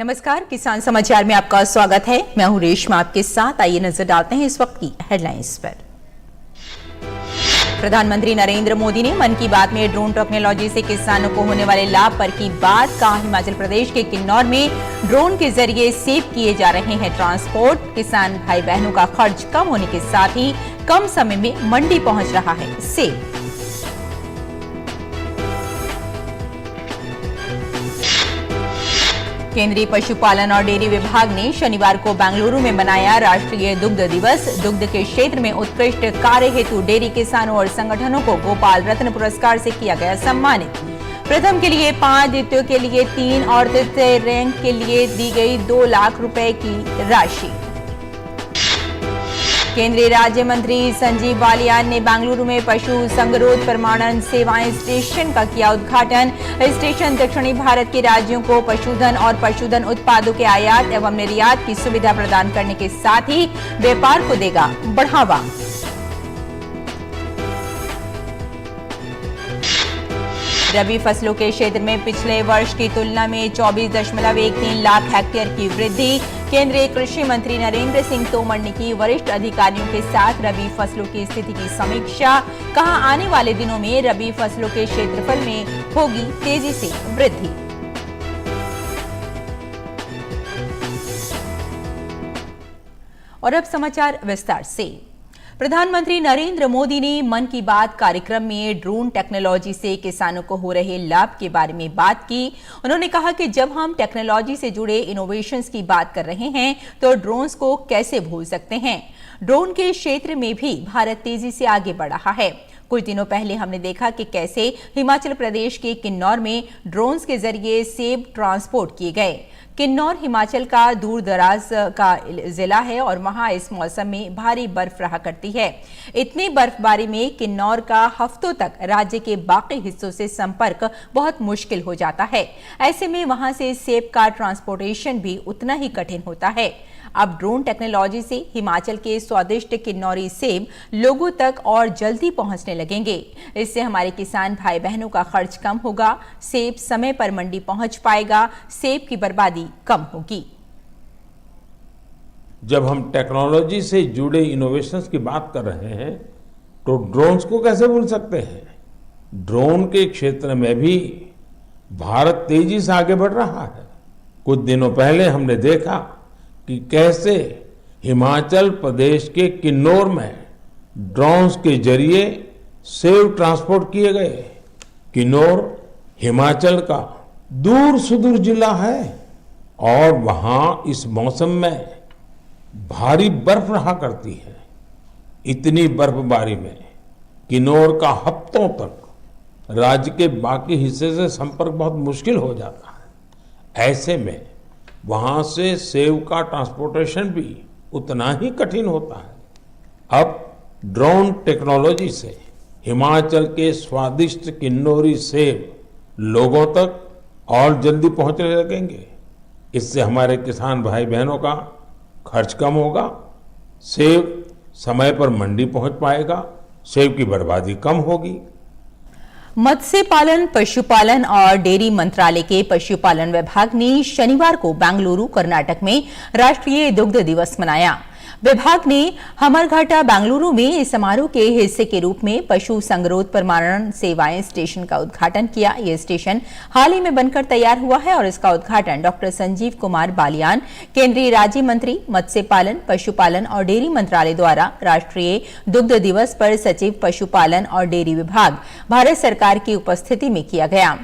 नमस्कार, किसान समाचार में आपका स्वागत है। मैं हूं रेशमा आपके साथ। आइए नजर डालते हैं इस वक्त की हेडलाइंस पर। प्रधानमंत्री नरेंद्र मोदी ने मन की बात में ड्रोन टेक्नोलॉजी से किसानों को होने वाले लाभ पर की बात। कहा हिमाचल प्रदेश के किन्नौर में ड्रोन के जरिए सेव किए जा रहे हैं ट्रांसपोर्ट। किसान भाई बहनों का खर्च कम होने के साथ ही कम समय में मंडी पहुंच रहा है सेब। केंद्रीय पशुपालन और डेयरी विभाग ने शनिवार को बेंगलुरु में मनाया राष्ट्रीय दुग्ध दिवस। दुग्ध के क्षेत्र में उत्कृष्ट कार्य हेतु डेयरी किसानों और संगठनों को गोपाल रत्न पुरस्कार से किया गया सम्मानित। प्रथम के लिए 5, द्वितीय के लिए 3 और तृतीय रैंक के लिए दी गई 2 लाख रुपए की राशि। केंद्रीय राज्य मंत्री संजीव बालियान ने बेंगलुरु में पशु संगरोध प्रमाणन सेवाएं स्टेशन का किया उद्घाटन। स्टेशन दक्षिणी भारत के राज्यों को पशुधन और पशुधन उत्पादों के आयात एवं निर्यात की सुविधा प्रदान करने के साथ ही व्यापार को देगा बढ़ावा। रबी फसलों के क्षेत्र में पिछले वर्ष की तुलना में 24.13 लाख हेक्टेयर की वृद्धि। केंद्रीय कृषि मंत्री नरेंद्र सिंह तोमर ने की वरिष्ठ अधिकारियों के साथ रबी फसलों की स्थिति की समीक्षा। कहा आने वाले दिनों में रबी फसलों के क्षेत्रफल में होगी तेजी से वृद्धि। और अब समाचार विस्तार से। प्रधानमंत्री नरेंद्र मोदी ने मन की बात कार्यक्रम में ड्रोन टेक्नोलॉजी से किसानों को हो रहे लाभ के बारे में बात की। उन्होंने कहा कि जब हम टेक्नोलॉजी से जुड़े इनोवेशंस की बात कर रहे हैं तो ड्रोन्स को कैसे भूल सकते हैं। ड्रोन के क्षेत्र में भी भारत तेजी से आगे बढ़ रहा है। कुछ दिनों पहले हमने देखा कि कैसे हिमाचल प्रदेश के किन्नौर में ड्रोन्स के जरिए सेब ट्रांसपोर्ट किए गए। किन्नौर हिमाचल का दूर दराज का जिला है और वहां इस मौसम में भारी बर्फ रहा करती है। इतनी बर्फबारी में किन्नौर का हफ्तों तक राज्य के बाकी हिस्सों से संपर्क बहुत मुश्किल हो जाता है। ऐसे में वहां से सेब का ट्रांसपोर्टेशन भी उतना ही कठिन होता है। अब ड्रोन टेक्नोलॉजी से हिमाचल के स्वादिष्ट किन्नौरी सेब लोगों तक और जल्दी पहुंचने लगेंगे। इससे हमारे किसान भाई बहनों का खर्च कम होगा, सेब समय पर मंडी पहुंच पाएगा, सेब की बर्बादी कम होगी। जब हम टेक्नोलॉजी से जुड़े इनोवेशंस की बात कर रहे हैं तो ड्रोन्स को कैसे भूल सकते हैं। ड्रोन के क्षेत्र में भी भारत तेजी से आगे बढ़ रहा है। कुछ दिनों पहले हमने देखा कि कैसे हिमाचल प्रदेश के किन्नौर में ड्रोन्स के जरिए सेब ट्रांसपोर्ट किए गए। किन्नौर हिमाचल का दूर सुदूर जिला है और वहां इस मौसम में भारी बर्फ रहा करती है। इतनी बर्फबारी में किन्नौर का हफ्तों तक राज्य के बाकी हिस्से से संपर्क बहुत मुश्किल हो जाता है। ऐसे में वहां से सेब का ट्रांसपोर्टेशन भी उतना ही कठिन होता है। अब ड्रोन टेक्नोलॉजी से हिमाचल के स्वादिष्ट किन्नौरी सेब लोगों तक और जल्दी पहुंचने लगेंगे। इससे हमारे किसान भाई बहनों का खर्च कम होगा, सेब समय पर मंडी पहुंच पाएगा, सेब की बर्बादी कम होगी। मत्स्य पालन, पशुपालन और डेयरी मंत्रालय के पशुपालन विभाग ने शनिवार को बेंगलुरु, कर्नाटक में राष्ट्रीय दुग्ध दिवस मनाया। विभाग ने हमरघाटा बेंगलुरु में इस समारोह के हिस्से के रूप में पशु संगरोध प्रमाणन सेवाएं स्टेशन का उद्घाटन किया। यह स्टेशन हाल ही में बनकर तैयार हुआ है और इसका उद्घाटन डॉक्टर संजीव कुमार बालियान, केंद्रीय राज्य मंत्री मत्स्य पालन, पशुपालन और डेयरी मंत्रालय द्वारा राष्ट्रीय दुग्ध दिवस पर सचिव पशुपालन और डेयरी विभाग, भारत सरकार की उपस्थिति में किया गया।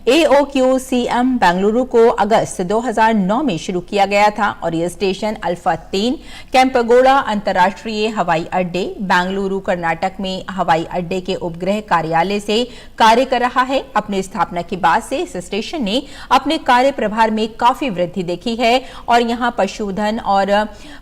AOQCM बेंगलुरु को अगस्त 2009 में शुरू किया गया था और यह स्टेशन अल्फा 3 कैंपगोड़ा अंतर्राष्ट्रीय हवाई अड्डे, बेंगलुरु, कर्नाटक में हवाई अड्डे के उपग्रह कार्यालय से कार्य कर रहा है। अपनी स्थापना के बाद से इस स्टेशन ने अपने कार्य प्रभार में काफी वृद्धि देखी है और यहां पशुधन और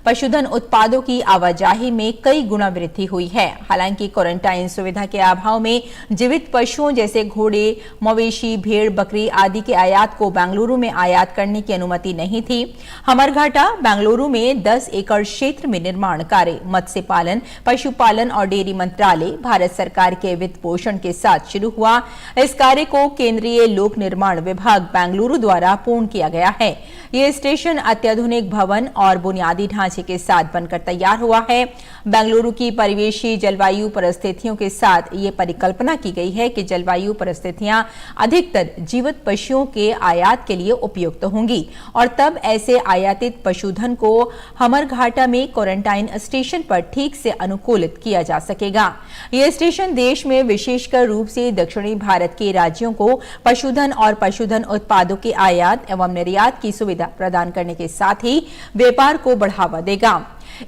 पशुधन उत्पादों की आवाजाही में कई गुना वृद्धि हुई है। हालांकि क्वारंटाइन सुविधा के अभाव में जीवित पशुओं जैसे घोड़े, मवेशी, भेड़ भेड़, बकरी आदि के आयात को बेंगलुरु में आयात करने की अनुमति नहीं थी। हमरघाटा बेंगलुरु में 10 एकड़ क्षेत्र में निर्माण कार्य मत्स्य पालन, पशुपालन और डेयरी मंत्रालय भारत सरकार के वित्त पोषण के साथ शुरू हुआ। इस कार्य को केंद्रीय लोक निर्माण विभाग बेंगलुरु द्वारा पूर्ण किया गया है। ये स्टेशन अत्याधुनिक भवन और बुनियादी ढांचे के साथ बनकर तैयार हुआ है। बेंगलुरु की परिवेशी जलवायु परिस्थितियों के साथ ये परिकल्पना की गई है कि जलवायु परिस्थितियां अधिकतर जीवित पशुओं के आयात के लिए उपयुक्त होंगी और तब ऐसे आयातित पशुधन को हमरघाटा में क्वारंटाइन स्टेशन पर ठीक से अनुकूलित किया जा सकेगा। यह स्टेशन देश में विशेषकर रूप से दक्षिणी भारत के राज्यों को पशुधन और पशुधन उत्पादों के आयात एवं निर्यात की सुविधा प्रदान करने के साथ ही व्यापार को बढ़ावा देगा।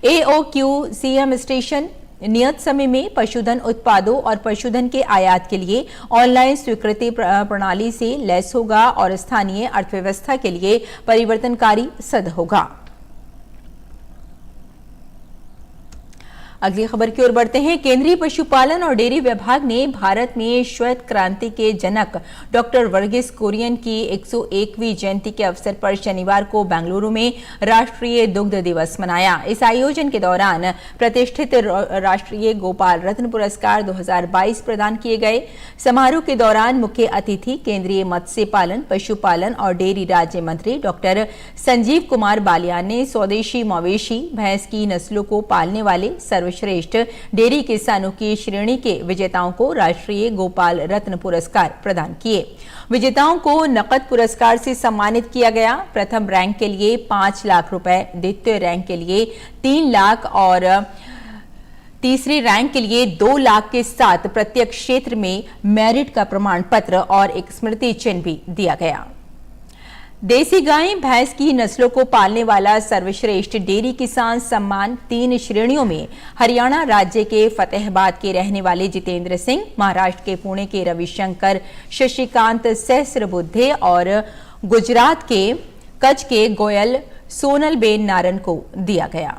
AOQCM स्टेशन नियत समय में पशुधन उत्पादों और पशुधन के आयात के लिए ऑनलाइन स्वीकृति प्रणाली से लैस होगा और स्थानीय अर्थव्यवस्था के लिए परिवर्तनकारी सिद्ध होगा। अगली खबर की ओर बढ़ते हैं। केंद्रीय पशुपालन और डेयरी विभाग ने भारत में श्वेत क्रांति के जनक डॉक्टर वर्गीस कुरियन की 101वीं जयंती के अवसर पर शनिवार को बेंगलुरु में राष्ट्रीय दुग्ध दिवस मनाया। इस आयोजन के दौरान प्रतिष्ठित राष्ट्रीय गोपाल रत्न पुरस्कार 2022 प्रदान किए गए। समारोह के दौरान मुख्य अतिथि केंद्रीय मत्स्य पालन, पशुपालन और डेयरी राज्य मंत्री डॉक्टर संजीव कुमार बालियान ने स्वदेशी मवेशी भैंस की नस्लों को पालने वाले सर्वश्रेष्ठ डेयरी किसानों की श्रेणी के विजेताओं को राष्ट्रीय गोपाल रत्न पुरस्कार प्रदान किए। विजेताओं को नकद पुरस्कार से सम्मानित किया गया। प्रथम रैंक के लिए 5 लाख रुपए, द्वितीय रैंक के लिए 3 लाख और तीसरी रैंक के लिए 2 लाख के साथ प्रत्येक क्षेत्र में मेरिट का प्रमाण पत्र और एक स्मृति चिन्ह भी दिया गया। देसी गाय भैंस की नस्लों को पालने वाला सर्वश्रेष्ठ डेयरी किसान सम्मान 3 श्रेणियों में हरियाणा राज्य के फतेहाबाद के रहने वाले जितेंद्र सिंह, महाराष्ट्र के पुणे के रविशंकर शशिकांत सहस्रबुद्धे और गुजरात के कच्छ के गोयल सोनलबेन नारन को दिया गया।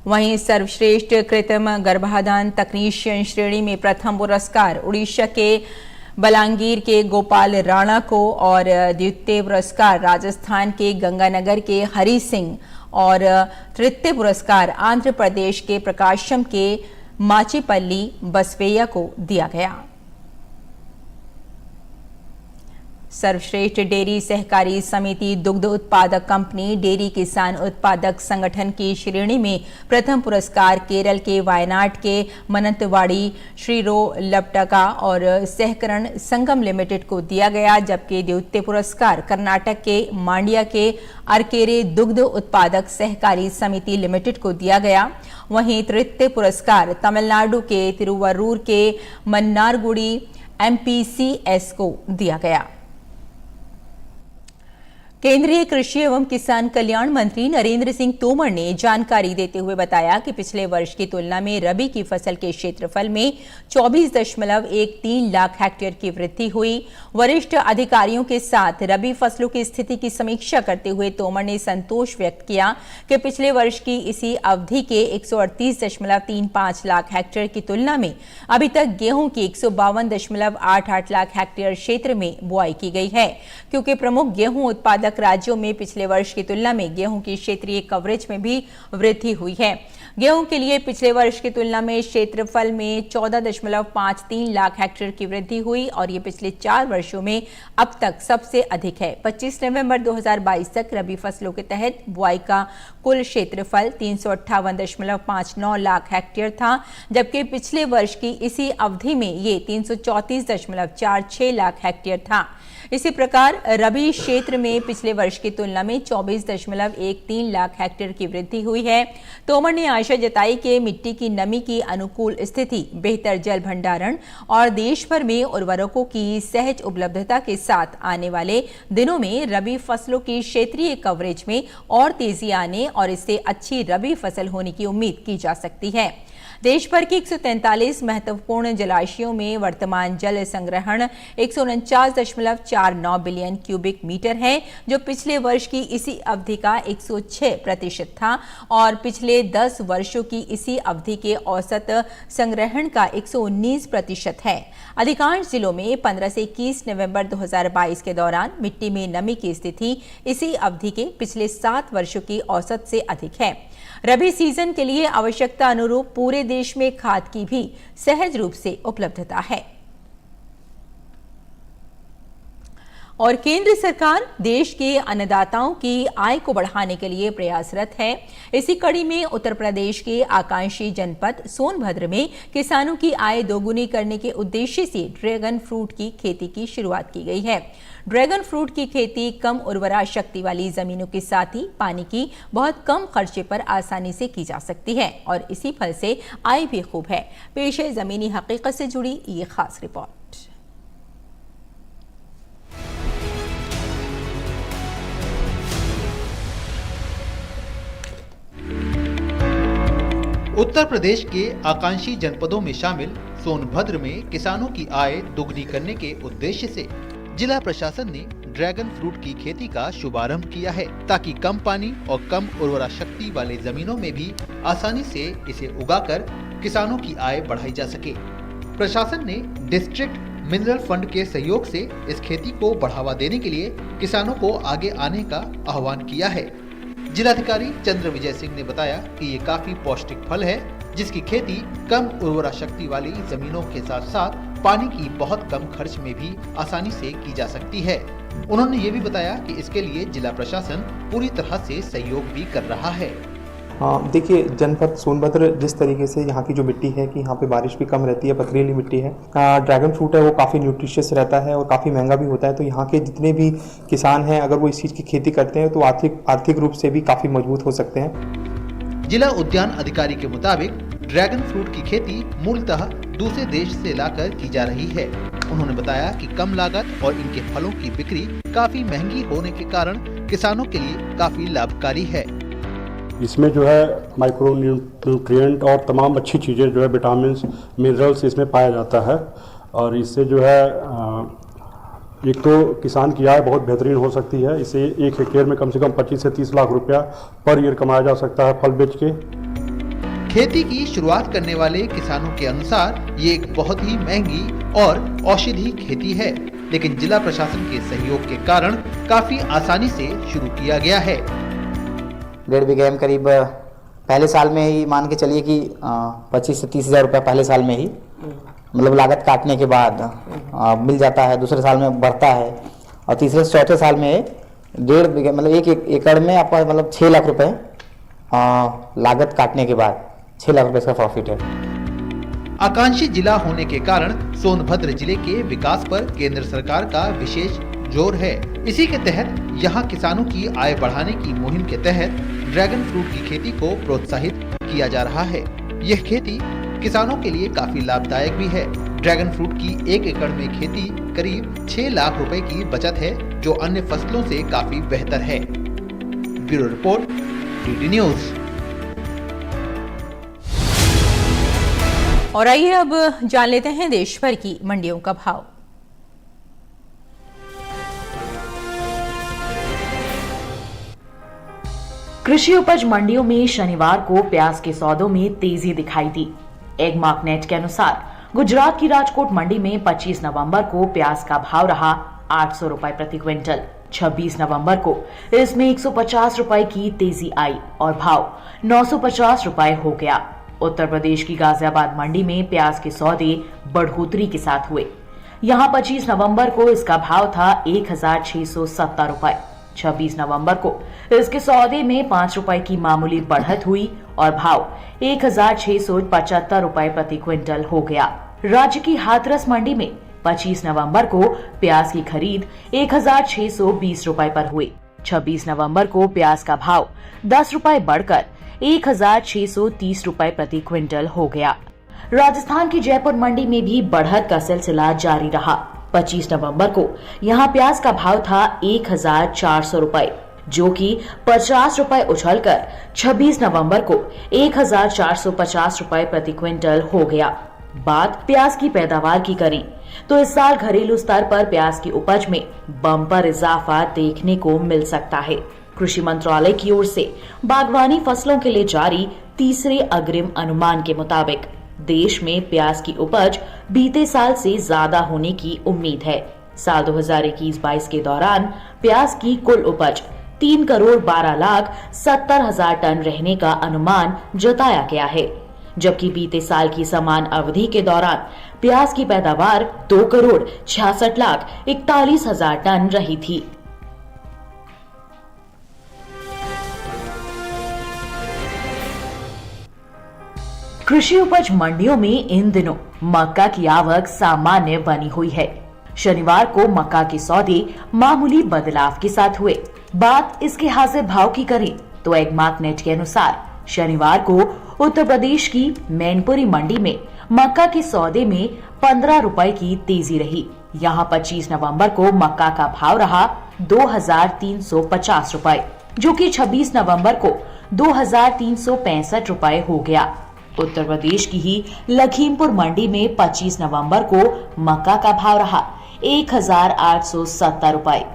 वहीं सर्वश्रेष्ठ कृत्रिम गर्भाधान तकनीशियन श्रेणी में प्रथम पुरस्कार उड़ीसा के बलांगीर के गोपाल राणा को और द्वितीय पुरस्कार राजस्थान के गंगानगर के हरि सिंह और तृतीय पुरस्कार आंध्र प्रदेश के प्रकाशम के माचीपल्ली बसवैया को दिया गया। सर्वश्रेष्ठ डेयरी सहकारी समिति दुग्ध उत्पादक कंपनी डेयरी किसान उत्पादक संगठन की श्रेणी में प्रथम पुरस्कार केरल के वायनाड के मनंतवाड़ी श्रीरो लपटका और सहकरण संगम लिमिटेड को दिया गया, जबकि द्वितीय पुरस्कार कर्नाटक के मांड्या के अरकेरे दुग्ध उत्पादक सहकारी समिति लिमिटेड को दिया गया। वहीं तृतीय पुरस्कार तमिलनाडु के तिरुवरूर के मन्नारगुड़ी MPCS को दिया गया। केंद्रीय कृषि एवं किसान कल्याण मंत्री नरेंद्र सिंह तोमर ने जानकारी देते हुए बताया कि पिछले वर्ष की तुलना में रबी की फसल के क्षेत्रफल में 24.13 लाख हेक्टेयर की वृद्धि हुई। वरिष्ठ अधिकारियों के साथ रबी फसलों की स्थिति की समीक्षा करते हुए तोमर ने संतोष व्यक्त किया कि पिछले वर्ष की इसी अवधि के 138.35 लाख हेक्टेयर की तुलना में अभी तक गेहूं की 152.88 लाख हेक्टेयर क्षेत्र में बुआई की गई है, क्योंकि प्रमुख गेहूं उत्पादक राज्यों में पिछले वर्ष की तुलना में गेहूं की क्षेत्रीय कवरेज में भी वृद्धि हुई है। गेहूं के लिए पिछले वर्ष की तुलना में क्षेत्रफल में 14.53 लाख हेक्टेयर की वृद्धि हुई और ये पिछले 4 वर्षों में अब तक सबसे अधिक है। 25 नवंबर 2022 तक रबी फसलों के तहत बुआई का कुल क्षेत्रफल 358.59 लाख हेक्टेयर था, जबकि पिछले वर्ष की इसी अवधि में ये 334.46 लाख हेक्टेयर था। इसी प्रकार रबी क्षेत्र में पिछले वर्ष की तुलना में 24.13 लाख हेक्टेयर की वृद्धि हुई है। तोमर ने आशा जताई कि मिट्टी की नमी की अनुकूल स्थिति, बेहतर जल भंडारण और देश भर में उर्वरकों की सहज उपलब्धता के साथ आने वाले दिनों में रबी फसलों की क्षेत्रीय कवरेज में और तेजी आने और इससे अच्छी रबी फसल होने की उम्मीद की जा सकती है। देश भर के 143 महत्वपूर्ण जलाशयों में वर्तमान जल संग्रहण 149.49 बिलियन क्यूबिक मीटर है, जो पिछले वर्ष की इसी अवधि का 106% था और पिछले 10 वर्ष वर्षों की इसी अवधि के औसत संग्रहण का 119% है। अधिकांश जिलों में 15 से 21 नवंबर 2022 के दौरान मिट्टी में नमी की स्थिति इसी अवधि के पिछले 7 वर्षों की औसत से अधिक है। रबी सीजन के लिए आवश्यकता अनुरूप पूरे देश में खाद की भी सहज रूप से उपलब्धता है। और केंद्र सरकार देश के अन्नदाताओं की आय को बढ़ाने के लिए प्रयासरत है। इसी कड़ी में उत्तर प्रदेश के आकांक्षी जनपद सोनभद्र में किसानों की आय दोगुनी करने के उद्देश्य से ड्रैगन फ्रूट की खेती की शुरुआत की गई है। ड्रैगन फ्रूट की खेती कम उर्वरा शक्ति वाली जमीनों के साथ ही पानी की बहुत कम खर्चे पर आसानी से की जा सकती है और इसी फल से आय भी खूब है। पेश है जमीनी हकीकत से जुड़ी ये खास रिपोर्ट। उत्तर प्रदेश के आकांक्षी जनपदों में शामिल सोनभद्र में किसानों की आय दोगुनी करने के उद्देश्य से जिला प्रशासन ने ड्रैगन फ्रूट की खेती का शुभारंभ किया है, ताकि कम पानी और कम उर्वरा शक्ति वाले जमीनों में भी आसानी से इसे उगाकर किसानों की आय बढ़ाई जा सके। प्रशासन ने डिस्ट्रिक्ट मिनरल फंड के सहयोग से इस खेती को बढ़ावा देने के लिए किसानों को आगे आने का आह्वान किया है। जिलाधिकारी चंद्र विजय सिंह ने बताया कि ये काफी पौष्टिक फल है, जिसकी खेती कम उर्वरा शक्ति वाली जमीनों के साथ साथ पानी की बहुत कम खर्च में भी आसानी से की जा सकती है। उन्होंने ये भी बताया कि इसके लिए जिला प्रशासन पूरी तरह से सहयोग भी कर रहा है। हाँ, देखिए जनपद सोनभद्र जिस तरीके से यहाँ की जो मिट्टी है कि यहाँ पे बारिश भी कम रहती है, पथरीली मिट्टी है। ड्रैगन फ्रूट है वो काफ़ी न्यूट्रिशियस रहता है और काफ़ी महंगा भी होता है, तो यहाँ के जितने भी किसान हैं अगर वो इस चीज़ की खेती करते हैं तो आर्थिक रूप से भी काफ़ी मजबूत हो सकते हैं। जिला उद्यान अधिकारी के मुताबिक ड्रैगन फ्रूट की खेती मूलतः दूसरे देश से लाकर की जा रही है। उन्होंने बताया कि कम लागत और इनके फलों की बिक्री काफी महंगी होने के कारण किसानों के लिए काफी लाभकारी है। इसमें जो है माइक्रो न्यूट्रिएंट और तमाम अच्छी चीज़ें जो है विटामिन मिनरल्स इसमें पाया जाता है और इससे जो है एक तो किसान की आय बहुत बेहतरीन हो सकती है। इससे 1 हेक्टेयर में कम से कम 25 से 30 लाख रुपया पर ईयर कमाया जा सकता है फल बेच के। खेती की शुरुआत करने वाले किसानों के अनुसार ये एक बहुत ही महंगी और औषधि खेती है, लेकिन जिला प्रशासन के सहयोग के कारण काफी आसानी से शुरू किया गया है। 1.5 बीघे में करीब पहले साल में ही मान के चलिए कि 25 से 30 हज़ार रुपया पहले साल में ही मतलब लागत काटने के बाद मिल जाता है। दूसरे साल में बढ़ता है और तीसरे से चौथे साल में 1.5 बीघे मतलब 1 एकड़ में आपका मतलब 6 लाख रुपए लागत काटने के बाद 6 लाख रुपए इसका प्रॉफिट है। आकांक्षी जिला होने के कारण सोनभद्र जिले के विकास पर केंद्र सरकार का विशेष जोर है। इसी के तहत यहाँ किसानों की आय बढ़ाने की मुहिम के तहत ड्रैगन फ्रूट की खेती को प्रोत्साहित किया जा रहा है। यह खेती किसानों के लिए काफी लाभदायक भी है। ड्रैगन फ्रूट की 1 एकड़ में खेती करीब 6 लाख रुपए की बचत है, जो अन्य फसलों से काफी बेहतर है। Bureau report, DD news. और आइए अब जान लेते हैं देश भर की मंडियों का भाव। कृषि उपज मंडियों में शनिवार को प्याज के सौदों में तेजी दिखाई दी। एग मार्केट के अनुसार गुजरात की राजकोट मंडी में 25 नवंबर को प्याज का भाव रहा 800 रुपए प्रति क्विंटल। 26 नवंबर को इसमें 150 रुपए की तेजी आई और भाव 950 रुपए हो गया। उत्तर प्रदेश की गाजियाबाद मंडी में प्याज के सौदे बढ़ोतरी के साथ हुए। यहां 25 नवंबर को इसका भाव था 1670 रुपए। 26 नवंबर को इसके सौदे में 5 रुपए की मामूली बढ़त हुई और भाव 1675 रुपए प्रति क्विंटल हो गया। राज्य की हाथरस मंडी में 25 नवंबर को प्याज की खरीद 1620 रुपए पर हुई। 26 नवंबर को प्याज का भाव 10 रुपए बढ़कर 1630 रुपए प्रति क्विंटल हो गया। राजस्थान की जयपुर मंडी में भी बढ़त का सिलसिला जारी रहा। 25 नवंबर को यहां प्याज का भाव था 1400 रुपए, जो कि 50 रुपए उछलकर 26 नवंबर को 1450 रुपए प्रति क्विंटल हो गया। बात प्याज की पैदावार की करें तो इस साल घरेलू स्तर पर प्याज की उपज में बम्पर इजाफा देखने को मिल सकता है। कृषि मंत्रालय की ओर से बागवानी फसलों के लिए जारी तीसरे अग्रिम अनुमान के मुताबिक देश में प्याज की उपज बीते साल से ज्यादा होने की उम्मीद है। साल 2021-22 के दौरान प्याज की कुल उपज 3,12,70,000 टन रहने का अनुमान जताया गया है, जबकि बीते साल की समान अवधि के दौरान प्याज की पैदावार 2,66,41,000 टन रही थी। कृषि उपज मंडियों में इन दिनों मक्का की आवक सामान्य बनी हुई है। शनिवार को मक्का के सौदे मामूली बदलाव के साथ हुए। बात इसके हाजिर भाव की करें तो एगमार्क नेट के अनुसार शनिवार को उत्तर प्रदेश की मैनपुरी मंडी में मक्का के सौदे में 15 रुपए की तेजी रही। यहां 25 नवंबर को मक्का का भाव रहा 2,350 रुपए, जो कि 26 नवंबर को 2,365 रुपए हो गया। उत्तर प्रदेश की ही लखीमपुर मंडी में 25 नवंबर को मक्का का भाव रहा 1,870 रुपए,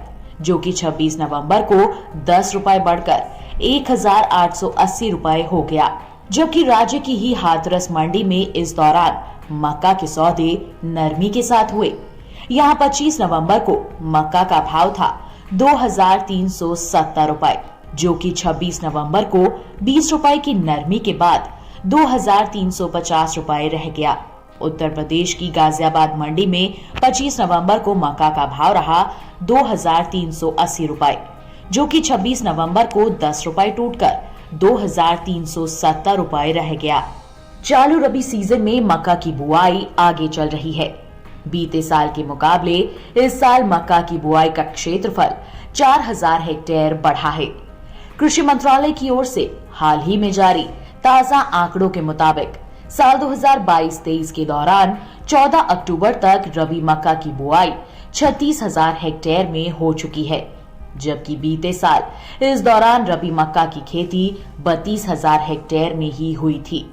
जो कि 26 नवंबर को 10 रुपए बढ़कर 1,880 रुपए हो गया। जबकि राज्य की ही हाथरस मंडी में इस दौरान मक्का के सौदे नरमी के साथ हुए। यहां 25 नवंबर को मक्का का भाव था 2,370 रुपए, जो कि 26 नवंबर को 20 रुपए की नरमी के बाद 2,350 रुपए रह गया। उत्तर प्रदेश की गाजियाबाद मंडी में 25 नवंबर को मक्का का भाव रहा 2,380 रुपए, जो कि 26 नवंबर को 10 रुपए टूटकर 2,370 रुपए रह गया। चालू रबी सीजन में मक्का की बुआई आगे चल रही है। बीते साल के मुकाबले इस साल मक्का की बुआई का क्षेत्रफल 4,000 हेक्टेयर बढ़ा है। कृषि मंत्रालय की ओर से हाल ही में जारी ताजा आंकड़ों के मुताबिक साल 2022-23 के दौरान 14 अक्टूबर तक रबी मक्का की बुआई 36,000 हेक्टेयर में हो चुकी है, जबकि बीते साल इस दौरान रबी मक्का की खेती 32,000 हेक्टेयर में ही हुई थी।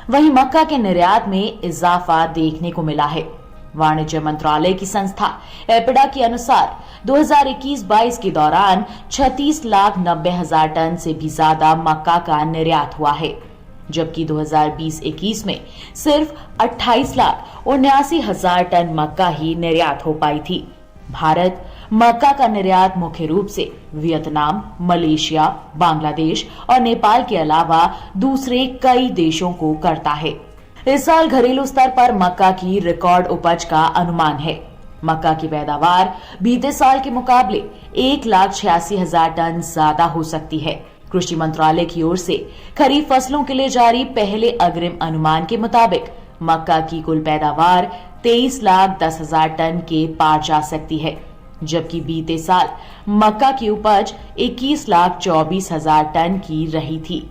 वहीं मक्का के निर्यात में इजाफा देखने को मिला है। वाणिज्य मंत्रालय की संस्था एपिडा के अनुसार 2021-22 के दौरान 36,90,000 टन से भी ज्यादा मक्का का निर्यात हुआ है, जबकि 2020-21 में सिर्फ 28,79,000 टन मक्का ही निर्यात हो पाई थी। भारत मक्का का निर्यात मुख्य रूप से वियतनाम, मलेशिया, बांग्लादेश और नेपाल के अलावा दूसरे कई देशों को करता है। इस साल घरेलू स्तर पर मक्का की रिकॉर्ड उपज का अनुमान है। मक्का की पैदावार बीते साल के मुकाबले 1,86,000 टन ज्यादा हो सकती है। कृषि मंत्रालय की ओर से खरीफ फसलों के लिए जारी पहले अग्रिम अनुमान के मुताबिक मक्का की कुल पैदावार 23,10,000 टन के पार जा सकती है, जबकि बीते साल मक्का की उपज 21,24,000 टन की रही थी।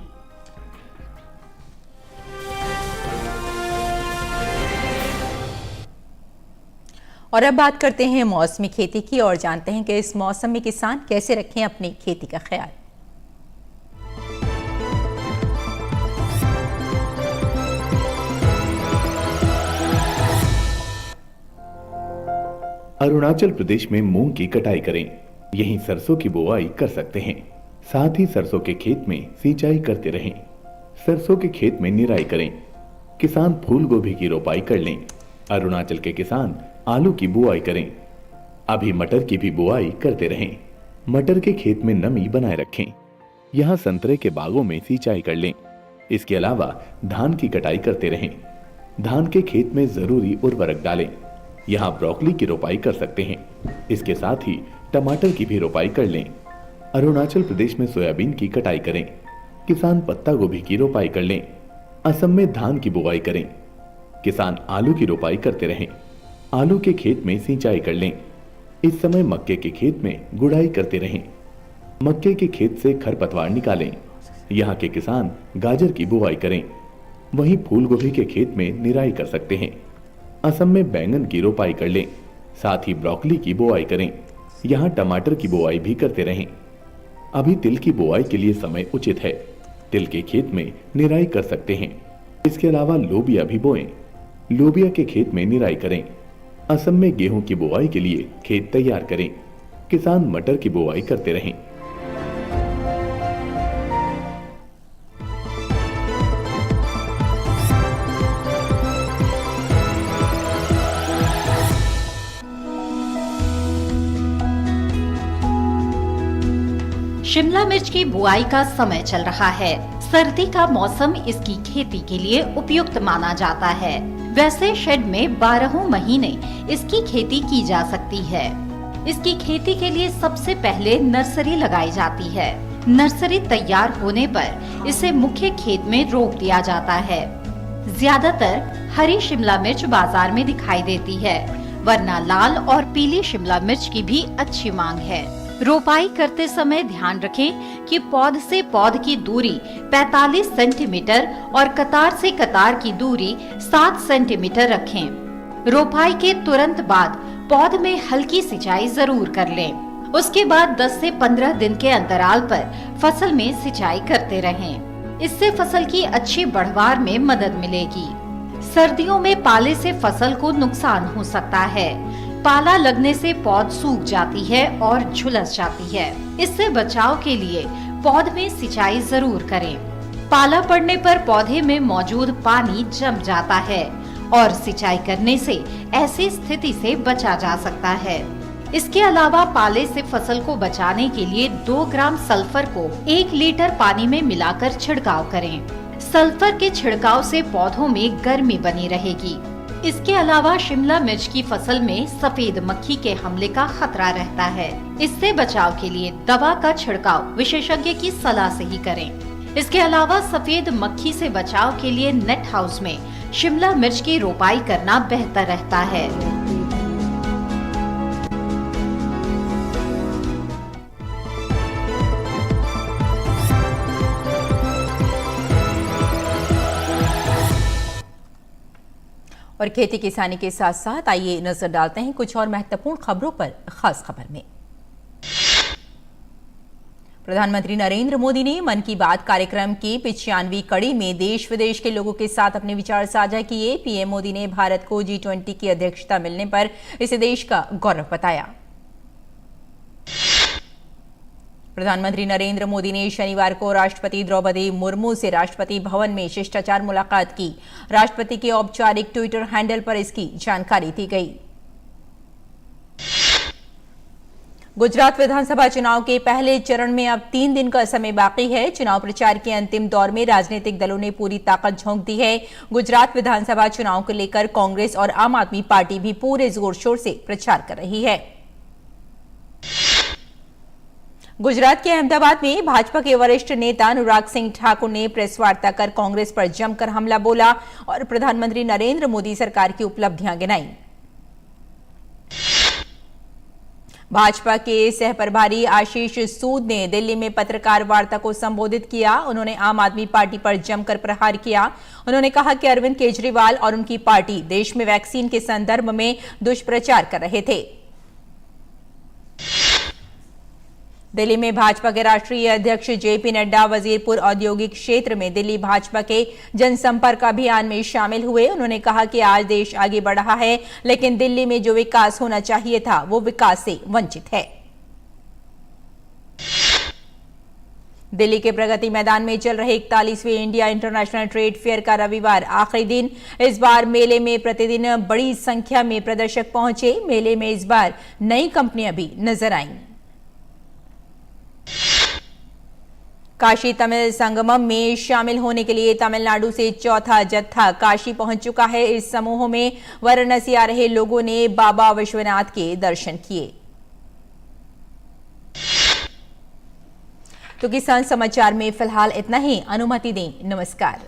और अब बात करते हैं मौसमी खेती की और जानते हैं कि इस मौसम में किसान कैसे रखें अपनी खेती का ख्याल। अरुणाचल प्रदेश में मूंग की कटाई करें, यहीं सरसों की बुआई कर सकते हैं। साथ ही सरसों के खेत में सिंचाई करते रहें। सरसों के खेत में निराई करें। किसान फूल गोभी की रोपाई कर लें। अरुणाचल के किसान आलू की बुआई करें। अभी मटर की भी बुआई करते रहें। मटर के खेत में नमी बनाए रखें। यहाँ संतरे के बागों में सिंचाई कर लें। इसके अलावा धान की कटाई करते रहें। धान के खेत में जरूरी उर्वरक डालें। यहाँ ब्रोकली की रोपाई कर सकते हैं। इसके साथ ही टमाटर की भी रोपाई कर लें। अरुणाचल प्रदेश में सोयाबीन की कटाई करें। किसान पत्ता गोभी की रोपाई कर लें। असम में धान की बुआई करें। किसान आलू की रोपाई करते रहें। आलू के खेत में सिंचाई कर लें। इस समय मक्के के खेत में गुड़ाई करते रहें। मक्के के खेत से खरपतवार निकालें। यहाँ के किसान गाजर की बुआई करें। वहीं फूल गोभी के खेत में निराई कर सकते हैं। असम में बैंगन की रोपाई कर लें। साथ ही ब्रोकली की बुआई करें। यहाँ टमाटर की बुआई भी करते रहें। अभी तिल की बुआई के लिए समय उचित है। तिल के खेत में निराई कर सकते हैं। इसके अलावा लोबिया भी बोएं। लोबिया के खेत में निराई करें। असम में गेहूं की बुआई के लिए खेत तैयार करें। किसान मटर की बुआई करते रहें। शिमला मिर्च की बुआई का समय चल रहा है। सर्दी का मौसम इसकी खेती के लिए उपयुक्त माना जाता है। वैसे शेड में 12 महीने इसकी खेती की जा सकती है। इसकी खेती के लिए सबसे पहले नर्सरी लगाई जाती है। नर्सरी तैयार होने पर इसे मुख्य खेत में रोप दिया जाता है। ज्यादातर हरी शिमला मिर्च बाजार में दिखाई देती है, वरना लाल और पीली शिमला मिर्च की भी अच्छी मांग है। रोपाई करते समय ध्यान रखें कि पौध से पौध की दूरी 45 सेंटीमीटर और कतार से कतार की दूरी 7 सेंटीमीटर रखें। रोपाई के तुरंत बाद पौध में हल्की सिंचाई जरूर कर लें। उसके बाद 10 से 15 दिन के अंतराल पर फसल में सिंचाई करते रहें। इससे फसल की अच्छी बढ़वार में मदद मिलेगी। सर्दियों में पाले से फसल को नुकसान हो सकता है। पाला लगने से पौध सूख जाती है और झुलस जाती है। इससे बचाव के लिए पौध में सिंचाई जरूर करें। पाला पड़ने पर पौधे में मौजूद पानी जम जाता है और सिंचाई करने से ऐसी स्थिति से बचा जा सकता है। इसके अलावा पाले से फसल को बचाने के लिए 2 ग्राम सल्फर को 1 लीटर पानी में मिलाकर छिड़काव करें। सल्फर के छिड़काव से पौधों में गर्मी बनी रहेगी। इसके अलावा शिमला मिर्च की फसल में सफेद मक्खी के हमले का खतरा रहता है। इससे बचाव के लिए दवा का छिड़काव विशेषज्ञ की सलाह से ही करें। इसके अलावा सफेद मक्खी से बचाव के लिए नेट हाउस में शिमला मिर्च की रोपाई करना बेहतर रहता है। और खेती किसानी के साथ साथ आइए नजर डालते हैं कुछ और महत्वपूर्ण खबरों पर। खास खबर में प्रधानमंत्री नरेंद्र मोदी ने मन की बात कार्यक्रम की 95वीं कड़ी में देश विदेश के लोगों के साथ अपने विचार साझा किए। पीएम मोदी ने भारत को G20 की अध्यक्षता मिलने पर इसे देश का गौरव बताया। प्रधानमंत्री नरेंद्र मोदी ने शनिवार को राष्ट्रपति द्रौपदी मुर्मू से राष्ट्रपति भवन में शिष्टाचार मुलाकात की। राष्ट्रपति के औपचारिक ट्विटर हैंडल पर इसकी जानकारी दी गई। गुजरात विधानसभा चुनाव के पहले चरण में अब 3 दिन का समय बाकी है। चुनाव प्रचार के अंतिम दौर में राजनीतिक दलों ने पूरी ताकत झोंक दी है। गुजरात विधानसभा चुनाव को लेकर कांग्रेस और आम आदमी पार्टी भी पूरे जोर शोर से प्रचार कर रही है। गुजरात के अहमदाबाद में भाजपा के वरिष्ठ नेता अनुराग सिंह ठाकुर ने प्रेस वार्ता कर कांग्रेस पर जमकर हमला बोला और प्रधानमंत्री नरेंद्र मोदी सरकार की उपलब्धियां गिनाई। भाजपा के सह प्रभारी आशीष सूद ने दिल्ली में पत्रकार वार्ता को संबोधित किया। उन्होंने आम आदमी पार्टी पर जमकर प्रहार किया। उन्होंने कहा कि अरविंद केजरीवाल और उनकी पार्टी देश में वैक्सीन के संदर्भ में दुष्प्रचार कर रहे थे। दिल्ली में भाजपा के राष्ट्रीय अध्यक्ष जेपी नड्डा वजीरपुर औद्योगिक क्षेत्र में दिल्ली भाजपा के जनसंपर्क अभियान में शामिल हुए। उन्होंने कहा कि आज देश आगे बढ़ रहा है, लेकिन दिल्ली में जो विकास होना चाहिए था वो विकास से वंचित है। दिल्ली के प्रगति मैदान में चल रहे 41वें इंडिया इंटरनेशनल ट्रेड फेयर का रविवार आखिरी दिन। इस बार मेले में प्रतिदिन बड़ी संख्या में प्रदर्शक पहुंचे। मेले में इस बार नई कंपनियां भी नजर आईं। काशी तमिल संगमम में शामिल होने के लिए तमिलनाडु से चौथा जत्था काशी पहुंच चुका है। इस समूह में वाराणसी आ रहे लोगों ने बाबा विश्वनाथ के दर्शन किए। तो किसान समाचार में फिलहाल इतना ही। अनुमति दें। नमस्कार।